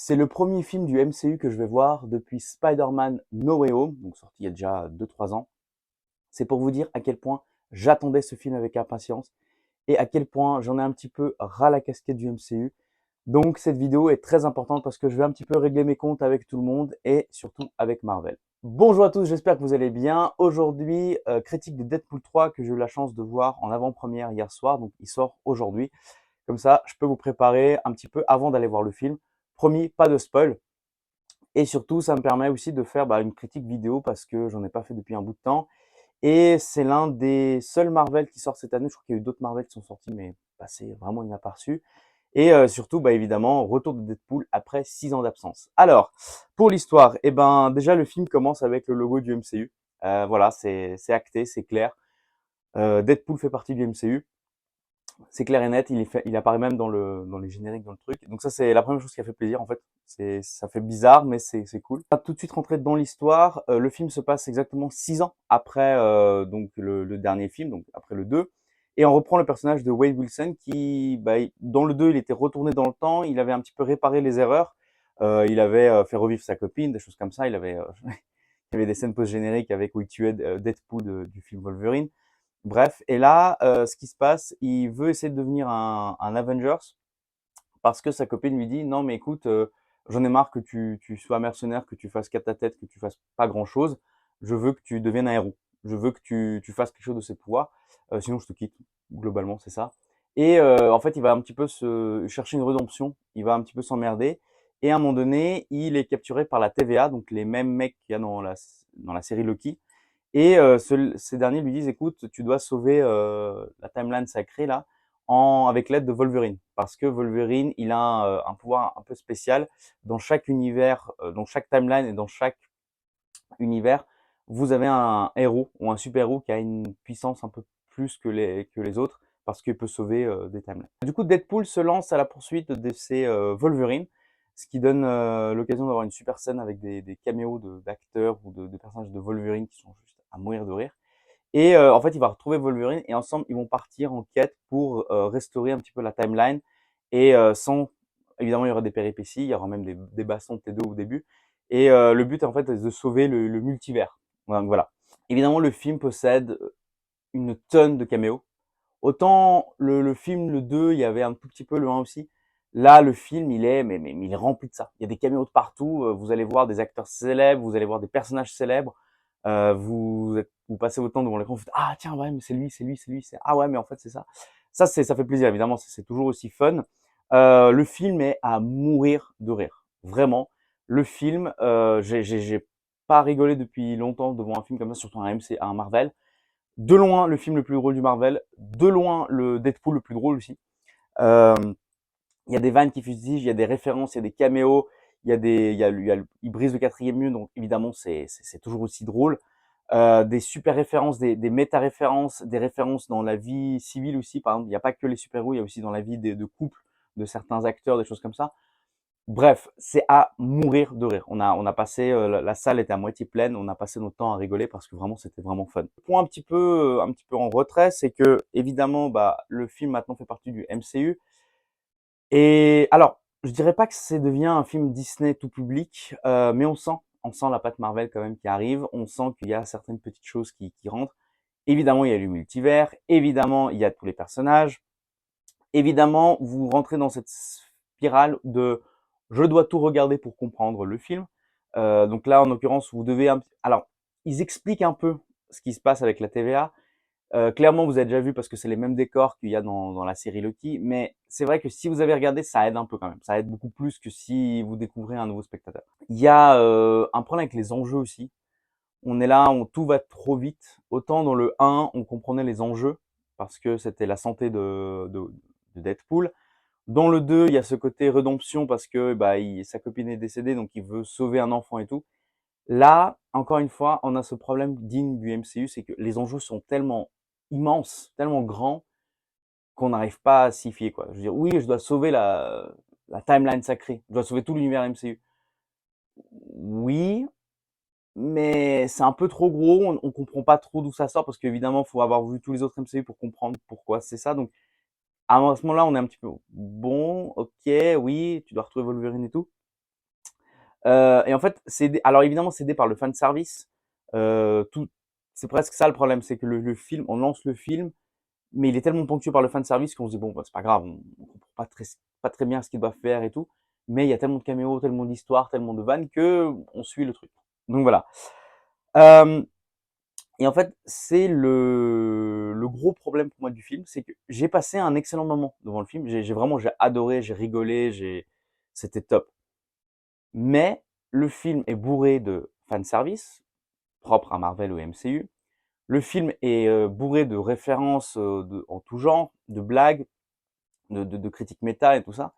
C'est le premier film du MCU que je vais voir depuis Spider-Man No Way Home, donc sorti il y a déjà 2-3 ans. C'est pour vous dire à quel point j'attendais ce film avec impatience et à quel point j'en ai un petit peu ras la casquette du MCU. Donc cette vidéo est très importante parce que je vais un petit peu régler mes comptes avec tout le monde et surtout avec Marvel. Bonjour à tous, j'espère que vous allez bien. Aujourd'hui, critique de Deadpool 3 que j'ai eu la chance de voir en avant-première hier soir, donc il sort aujourd'hui. Comme ça, je peux vous préparer un petit peu avant d'aller voir le film. Promis, pas de spoil. Et surtout, ça me permet aussi de faire une critique vidéo parce que j'en ai pas fait depuis un bout de temps. Et c'est l'un des seuls Marvel qui sort cette année. Je crois qu'il y a eu d'autres Marvel qui sont sortis, mais c'est vraiment inaperçu. Et surtout, évidemment, retour de Deadpool après 6 ans d'absence. Alors, pour l'histoire, déjà le film commence avec le logo du MCU. Voilà, c'est acté, c'est clair. Deadpool fait partie du MCU. C'est clair et net, il apparaît même dans les génériques, dans le truc. Donc ça, c'est la première chose qui a fait plaisir, en fait. Ça fait bizarre, mais c'est cool. On va tout de suite rentrer dans l'histoire. Le film se passe exactement 6 ans après donc le dernier film, donc après le 2. Et on reprend le personnage de Wade Wilson qui, dans le 2, il était retourné dans le temps, il avait un petit peu réparé les erreurs. Il avait fait revivre sa copine, des choses comme ça. Il avait, il y avait des scènes post-génériques avec où il tuait Deadpool du film Wolverine. Bref, et là, ce qui se passe, il veut essayer de devenir un Avengers parce que sa copine lui dit: «Non mais écoute, j'en ai marre que tu sois mercenaire, que tu fasses qu'à ta tête, que tu fasses pas grand chose. Je veux que tu deviennes un héros. Je veux que tu fasses quelque chose de ces pouvoirs, sinon je te quitte». Globalement, c'est ça. Et en fait, il va un petit peu se chercher une rédemption, il va un petit peu s'emmerder et à un moment donné, il est capturé par la TVA, donc les mêmes mecs qu'il y a dans la série Loki. Et ces derniers lui disent: «Écoute, tu dois sauver la timeline sacrée là, avec l'aide de Wolverine». Parce que Wolverine, il a un pouvoir un peu spécial. Dans chaque univers, dans chaque timeline et dans chaque univers, vous avez un héros ou un super-héros qui a une puissance un peu plus que les autres, parce qu'il peut sauver des timelines. Du coup, Deadpool se lance à la poursuite de ces Wolverine, ce qui donne l'occasion d'avoir une super scène avec des caméos d'acteurs ou de personnages de Wolverine qui sont juste à mourir de rire. Et en fait, il va retrouver Wolverine et ensemble, ils vont partir en quête pour restaurer un petit peu la timeline. Et sans, évidemment, il y aura des péripéties, il y aura même des bastons de T2 au début. Et le but, en fait, est de sauver le multivers. Donc voilà. Évidemment, le film possède une tonne de caméos. Autant le film, le 2, il y avait un tout petit peu le 1 aussi. Là, le film, mais il est rempli de ça. Il y a des caméos de partout. Vous allez voir des acteurs célèbres, vous allez voir des personnages célèbres. Vous passez votre temps devant l'écran, vous faites: «Ah tiens, ouais, mais c'est lui, c'est lui, c'est lui, c'est ah ouais, mais en fait c'est ça». Ça fait plaisir, évidemment, c'est toujours aussi fun. Le film est à mourir de rire, vraiment. Le film, j'ai pas rigolé depuis longtemps devant un film comme ça, surtout un Marvel. De loin, le film le plus drôle du Marvel. De loin, le Deadpool le plus drôle aussi. Euh, il y a des vannes qui fustigent, il y a des références, il y a des caméos, il brise le quatrième mur, donc évidemment c'est toujours aussi drôle. Des super références, des méta-références, des références dans la vie civile aussi. Par exemple, il n'y a pas que les super-héros, il y a aussi dans la vie de couple de certains acteurs, des choses comme ça. Bref, c'est à mourir de rire. On a passé, la salle était à moitié pleine, on a passé notre temps à rigoler parce que vraiment, c'était vraiment fun. Point un petit peu en retrait, c'est que évidemment, le film maintenant fait partie du MCU. Et alors, je dirais pas que ça devient un film Disney tout public, mais on sent la patte Marvel quand même qui arrive. On sent qu'il y a certaines petites choses qui rentrent. Évidemment, il y a le multivers. Évidemment, il y a tous les personnages. Évidemment, vous rentrez dans cette spirale de je dois tout regarder pour comprendre le film. Donc là, en l'occurrence, vous devez alors, ils expliquent un peu ce qui se passe avec la TVA. Clairement, vous avez déjà vu parce que c'est les mêmes décors qu'il y a dans la série Loki, mais c'est vrai que si vous avez regardé, ça aide un peu quand même. Ça aide beaucoup plus que si vous découvrez un nouveau spectateur. Il y a un problème avec les enjeux aussi. On est là, tout va trop vite. Autant dans le 1, on comprenait les enjeux parce que c'était la santé de Deadpool. Dans le 2, il y a ce côté rédemption parce que sa copine est décédée, donc il veut sauver un enfant et tout. Là, encore une fois, on a ce problème digne du MCU, c'est que les enjeux sont tellement immenses, tellement grands, qu'on n'arrive pas à s'y fier, quoi. Je veux dire, oui, je dois sauver la timeline sacrée, je dois sauver tout l'univers MCU. Oui, mais c'est un peu trop gros, on comprend pas trop d'où ça sort, parce qu'évidemment, il faut avoir vu tous les autres MCU pour comprendre pourquoi c'est ça. Donc, à ce moment-là, on est un petit peu, bon, ok, oui, tu dois retrouver Wolverine et tout. Et en fait, alors évidemment, c'est aidé par le fan service. Tout, c'est presque ça le problème, c'est que le film, on lance le film, mais il est tellement ponctué par le fan service qu'on se dit bon, bah, c'est pas grave, on comprend pas très bien ce qu'il doit faire et tout. Mais il y a tellement de caméos, tellement d'histoires, tellement de vannes que on suit le truc. Donc voilà. Euh, et en fait, c'est le gros problème pour moi du film, c'est que j'ai passé un excellent moment devant le film. J'ai adoré, j'ai rigolé, c'était top. Mais le film est bourré de fanservice, propre à Marvel ou MCU. Le film est bourré de références en tout genre, de blagues, de critiques méta et tout ça.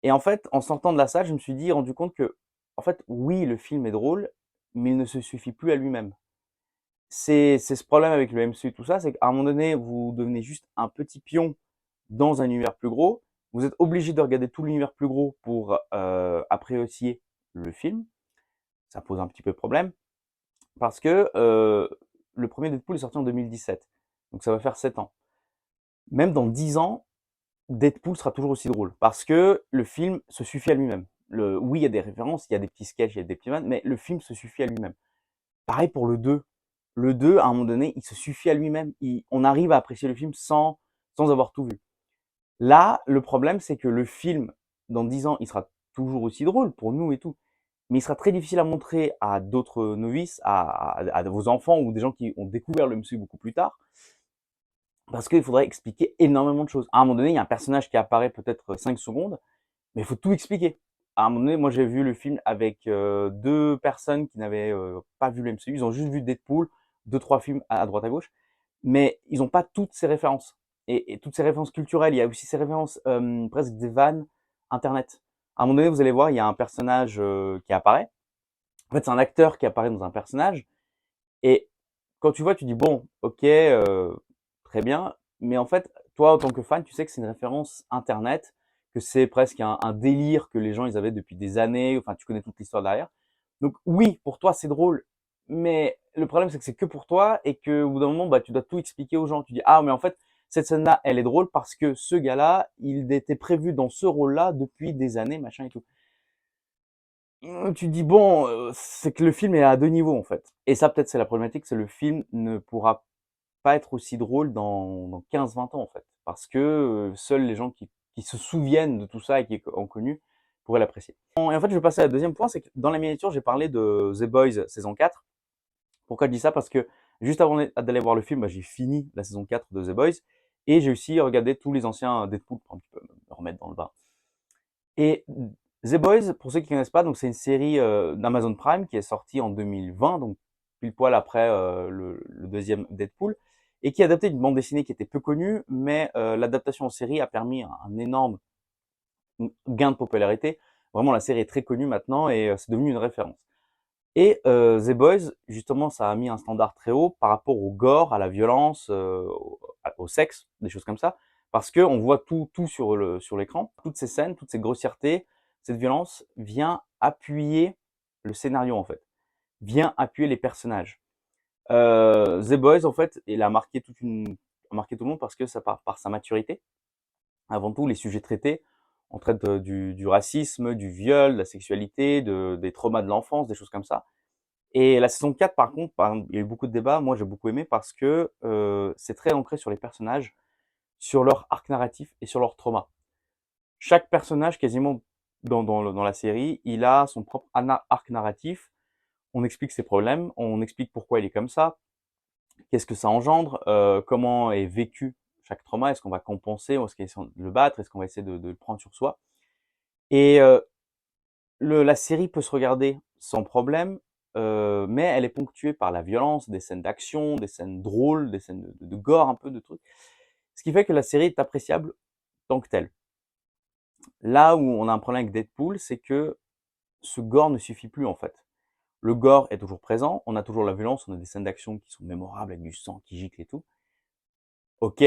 Et en fait, en sortant de la salle, je me suis rendu compte que, en fait, oui, le film est drôle, mais il ne se suffit plus à lui-même. C'est ce problème avec le MCU, tout ça, c'est qu'à un moment donné, vous devenez juste un petit pion dans un univers plus gros. Vous êtes obligé de regarder tout l'univers plus gros pour apprécier le film. Ça pose un petit peu de problème parce que le premier Deadpool est sorti en 2017, donc ça va faire 7 ans. Même dans 10 ans, Deadpool sera toujours aussi drôle parce que le film se suffit à lui-même. Oui, il y a des références, il y a des petits sketchs, il y a des petits vannes, mais le film se suffit à lui-même. Pareil pour le 2. Le 2, à un moment donné, il se suffit à lui-même. On arrive à apprécier le film sans avoir tout vu. Là, le problème, c'est que le film, dans 10 ans, il sera toujours aussi drôle pour nous et tout. Mais il sera très difficile à montrer à d'autres novices, à vos enfants ou des gens qui ont découvert le MCU beaucoup plus tard, parce qu'il faudrait expliquer énormément de choses. À un moment donné, il y a un personnage qui apparaît peut-être 5 secondes, mais il faut tout expliquer. À un moment donné, moi j'ai vu le film avec deux personnes qui n'avaient pas vu le MCU, ils ont juste vu Deadpool, deux, trois films à droite à gauche, mais ils n'ont pas toutes ces références. Et toutes ces références culturelles, il y a aussi ces références presque des vannes internet. À un moment donné, vous allez voir, il y a un personnage qui apparaît. En fait, c'est un acteur qui apparaît dans un personnage. Et quand tu vois, tu dis, bon, ok, très bien. Mais en fait, toi, en tant que fan, tu sais que c'est une référence internet, que c'est presque un délire que les gens ils avaient depuis des années. Enfin, tu connais toute l'histoire derrière. Donc oui, pour toi, c'est drôle. Mais le problème, c'est que c'est que pour toi et que au bout d'un moment, bah, tu dois tout expliquer aux gens. Tu dis, ah, mais en fait, cette scène-là, elle est drôle parce que ce gars-là, il était prévu dans ce rôle-là depuis des années, machin et tout. Tu dis bon, c'est que le film est à 2 niveaux, en fait. Et ça, peut-être, c'est la problématique, c'est le film ne pourra pas être aussi drôle dans 15-20 ans, en fait. Parce que seuls les gens qui se souviennent de tout ça et qui ont connu pourraient l'apprécier. Et en fait, je vais passer à la deuxième point, c'est que dans la miniature, j'ai parlé de The Boys saison 4. Pourquoi je dis ça? Parce que juste avant d'aller voir le film, bah, j'ai fini la saison 4 de The Boys et j'ai aussi regardé tous les anciens Deadpool pour un petit peu me remettre dans le bain. Et The Boys, pour ceux qui ne connaissent pas, donc c'est une série d'Amazon Prime qui est sortie en 2020, donc pile poil après le deuxième Deadpool, et qui a adapté une bande dessinée qui était peu connue, mais l'adaptation en série a permis un énorme gain de popularité. Vraiment, la série est très connue maintenant et c'est devenu une référence. Et The Boys, justement, ça a mis un standard très haut par rapport au gore, à la violence, au sexe, des choses comme ça, parce que on voit tout sur l'écran, toutes ces scènes, toutes ces grossièretés, cette violence vient appuyer le scénario en fait, vient appuyer les personnages. The Boys en fait, il a marqué a marqué tout le monde parce que ça part par sa maturité. Avant tout, les sujets traités, on traite du racisme, du viol, de la sexualité, des traumas de l'enfance, des choses comme ça. Et la saison 4, par contre, il y a eu beaucoup de débats. Moi, j'ai beaucoup aimé parce que c'est très ancré sur les personnages, sur leur arc narratif et sur leur trauma. Chaque personnage, quasiment dans la série, il a son propre arc narratif. On explique ses problèmes, on explique pourquoi il est comme ça, qu'est-ce que ça engendre, comment est vécu chaque trauma, est-ce qu'on va compenser, est-ce qu'on va essayer de le battre, est-ce qu'on va essayer de le prendre sur soi. Et la série peut se regarder sans problème, mais elle est ponctuée par la violence, des scènes d'action, des scènes drôles, des scènes de gore, un peu de trucs. Ce qui fait que la série est appréciable tant que telle. Là où on a un problème avec Deadpool, c'est que ce gore ne suffit plus en fait. Le gore est toujours présent, on a toujours la violence, on a des scènes d'action qui sont mémorables avec du sang qui gicle et tout. Ok,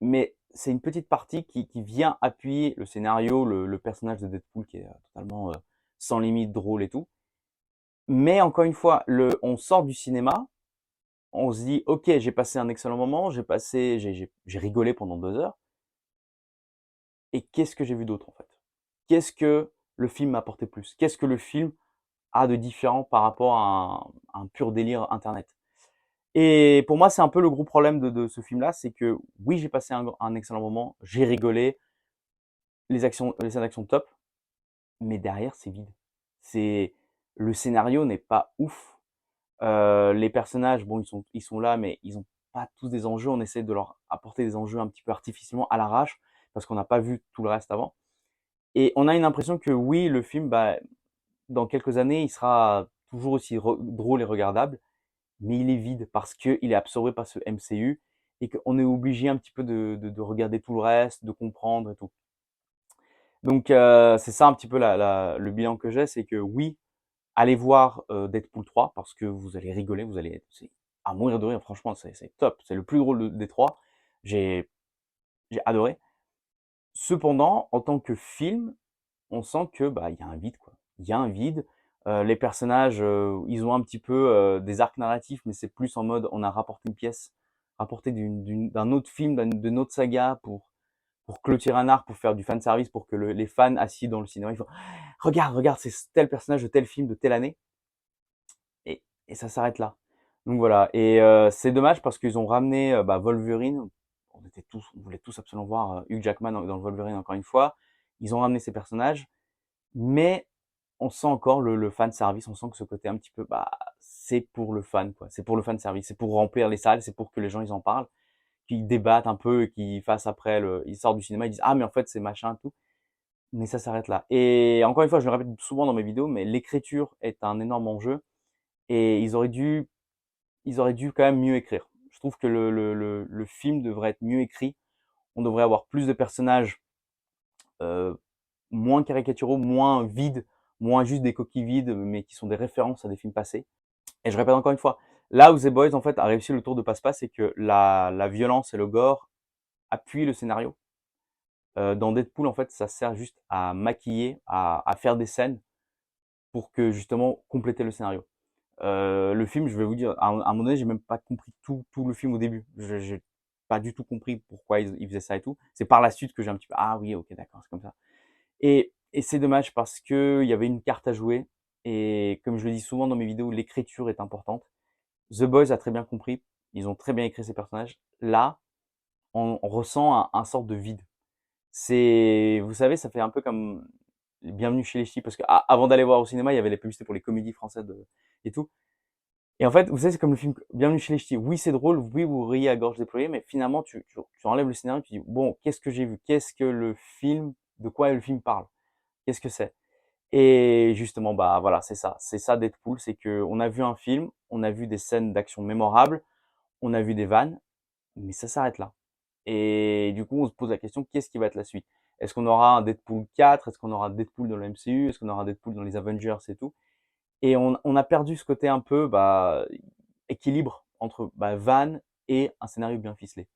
mais c'est une petite partie qui vient appuyer le scénario, le personnage de Deadpool qui est totalement sans limite, drôle et tout. Mais encore une fois, on sort du cinéma, on se dit, ok, j'ai passé un excellent moment, j'ai rigolé pendant 2 heures. Et qu'est-ce que j'ai vu d'autre en fait? Qu'est-ce que le film m'a apporté plus? Qu'est-ce que le film a de différent par rapport à un pur délire internet? Et pour moi, c'est un peu le gros problème de ce film-là, c'est que oui, j'ai passé un excellent moment, j'ai rigolé, les scènes d'action top, mais derrière, c'est vide. C'est le scénario n'est pas ouf. Les personnages, bon, ils sont là, mais ils ont pas tous des enjeux. On essaie de leur apporter des enjeux un petit peu artificiellement à l'arrache, parce qu'on n'a pas vu tout le reste avant. Et on a une impression que oui, le film, bah, dans quelques années, il sera toujours aussi drôle et regardable, mais il est vide parce qu'il est absorbé par ce MCU et qu'on est obligé un petit peu de regarder tout le reste, de comprendre et tout. Donc c'est ça un petit peu le bilan que j'ai, c'est que oui, allez voir Deadpool 3 parce que vous allez rigoler, vous allez c'est à mourir de rire, franchement, c'est top, c'est le plus drôle des trois. J'ai j'ai adoré. Cependant, en tant que film, on sent que bah il y a un vide quoi. Il y a un vide. Les personnages, ils ont un petit peu des arcs narratifs, mais c'est plus en mode on a rapporté une pièce, rapporté d'un autre film, d'une autre saga pour clôturer un arc, pour faire du fan service, pour que les fans assis dans le cinéma, ils font regarde, regarde, c'est tel personnage de tel film de telle année, et ça s'arrête là. Donc voilà, et c'est dommage parce qu'ils ont ramené bah, Wolverine. On voulait tous absolument voir Hugh Jackman dans le Wolverine encore une fois. Ils ont ramené ces personnages, mais on sent encore le fan service, on sent que ce côté un petit peu, bah, c'est pour le fan, quoi. C'est pour le fan service, c'est pour remplir les salles, c'est pour que les gens ils en parlent, qu'ils débattent un peu et qu'ils fassent après, ils sortent du cinéma, ils disent ah mais en fait c'est machin et tout. Mais ça s'arrête là. Et encore une fois, je le répète souvent dans mes vidéos, mais l'écriture est un énorme enjeu et ils auraient dû quand même mieux écrire. Je trouve que le film devrait être mieux écrit. On devrait avoir plus de personnages euh, moins caricaturaux, moins vides, moins juste des coquilles vides, mais qui sont des références à des films passés. Et je répète encore une fois, là où The Boys en fait a réussi le tour de passe-passe, c'est que la violence et le gore appuient le scénario. Dans Deadpool, en fait, ça sert juste à maquiller, à faire des scènes pour que justement compléter le scénario. Le film, je vais vous dire, à un moment donné, j'ai même pas compris tout le film au début. J'ai pas du tout compris pourquoi ils faisaient ça et tout. C'est par la suite que j'ai un petit peu, ah oui, ok, d'accord, c'est comme ça. Et c'est dommage parce que il y avait une carte à jouer. Et comme je le dis souvent dans mes vidéos, l'écriture est importante. The Boys a très bien compris. Ils ont très bien écrit ces personnages. Là, on ressent un sorte de vide. C'est, vous savez, ça fait un peu comme Bienvenue chez les Ch'tis, parce que avant d'aller voir au cinéma, il y avait les publicités pour les comédies françaises et tout. Et en fait, vous savez, c'est comme le film Bienvenue chez les Ch'tis. Oui, c'est drôle, oui, vous riez à gorge déployée, mais finalement, tu enlèves le scénario, tu dis, bon, qu'est-ce que j'ai vu? Qu'est-ce que le film, de quoi le film parle? Qu'est-ce que c'est? Et justement, bah voilà, c'est ça Deadpool, c'est que on a vu un film, on a vu des scènes d'action mémorables, on a vu des vannes, mais ça s'arrête là. Et du coup, on se pose la question, qu'est-ce qui va être la suite? Est-ce qu'on aura un Deadpool 4? Est-ce qu'on aura un Deadpool dans le MCU? Est-ce qu'on aura un Deadpool dans les Avengers et tout? Et on a perdu ce côté un peu bah, équilibre entre bah, van et un scénario bien ficelé.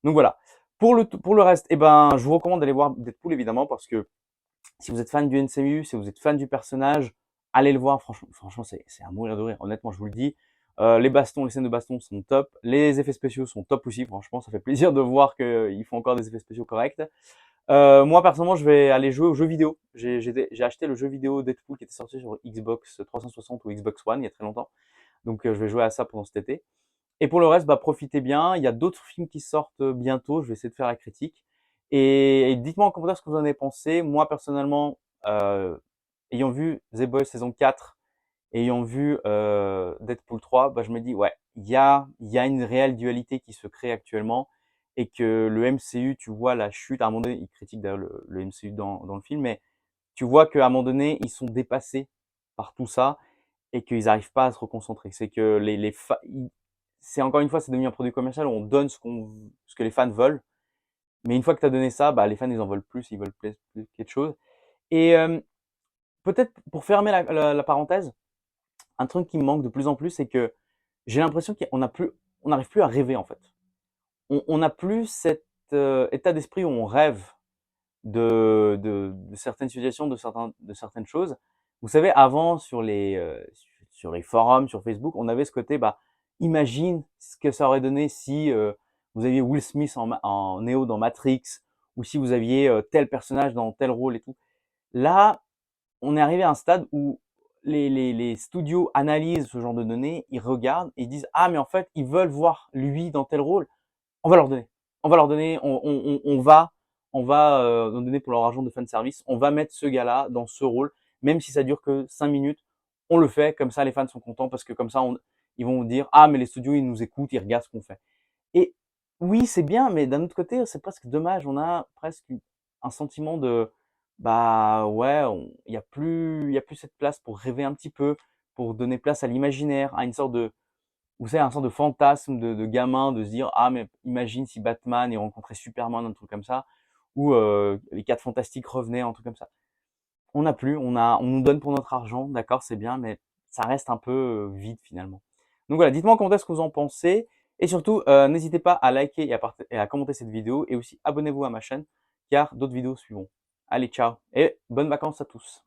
Donc voilà. Pour le reste, eh ben, je vous recommande d'aller voir Deadpool évidemment parce que si vous êtes fan du NCU, si vous êtes fan du personnage, allez le voir. Franchement, c'est à mourir de rire. Honnêtement, je vous le dis. Les bastons, les scènes de baston sont top. Les effets spéciaux sont top aussi. Franchement, ça fait plaisir de voir qu'ils font encore des effets spéciaux corrects. Moi, personnellement, je vais aller jouer aux jeux vidéo. J'ai acheté le jeu vidéo Deadpool qui était sorti sur Xbox 360 ou Xbox One il y a très longtemps. Donc, je vais jouer à ça pendant cet été. Et pour le reste, bah, profitez bien. Il y a d'autres films qui sortent bientôt. Je vais essayer de faire la critique. Et dites-moi en commentaire ce que vous en avez pensé. Moi, personnellement, ayant vu The Boys saison 4, ayant vu Deadpool 3, bah, je me dis, ouais, il y a une réelle dualité qui se crée actuellement et que le MCU, tu vois la chute, à un moment donné, il critique d'ailleurs le MCU dans le film, mais tu vois qu'à un moment donné, ils sont dépassés par tout ça et qu'ils n'arrivent pas à se reconcentrer. C'est que c'est encore une fois, c'est devenu un produit commercial où on donne ce que les fans veulent, mais une fois que tu as donné ça, bah, les fans, ils en veulent plus, ils veulent plus quelque chose. Et peut-être pour fermer la parenthèse, un truc qui me manque de plus en plus, c'est que j'ai l'impression on n'arrive plus à rêver en fait. On n'a plus cet état d'esprit où on rêve de certaines situations, de certaines choses. Vous savez, avant sur les forums, sur Facebook, on avait ce côté, bah, imagine ce que ça aurait donné si vous aviez Will Smith en Neo dans Matrix, ou si vous aviez tel personnage dans tel rôle et tout. Là, on est arrivé à un stade où les studios analysent ce genre de données, ils regardent et ils disent: «Ah mais en fait, ils veulent voir lui dans tel rôle, on va leur donner. On va leur donner, on va leur donner pour leur argent de fan service, on va mettre ce gars-là dans ce rôle, même si ça dure que 5 minutes, on le fait, comme ça les fans sont contents parce que comme ça ils vont dire ah mais les studios ils nous écoutent, ils regardent ce qu'on fait. Et oui c'est bien, mais d'un autre côté c'est presque dommage, on a presque un sentiment de bah ouais, il y a plus cette place pour rêver un petit peu, pour donner place à l'imaginaire, à une sorte de vous savez, un sort de fantasme de gamin, de se dire ah mais imagine si Batman il rencontrait Superman, un truc comme ça, ou les quatre fantastiques revenaient, un truc comme ça. On n'a plus, on nous donne pour notre argent, d'accord, c'est bien, mais ça reste un peu vide finalement. Donc voilà, dites-moi en commentaire ce que vous en pensez, et surtout n'hésitez pas à liker et à commenter cette vidéo, et aussi abonnez-vous à ma chaîne, car d'autres vidéos suivront. Allez, ciao, et bonnes vacances à tous.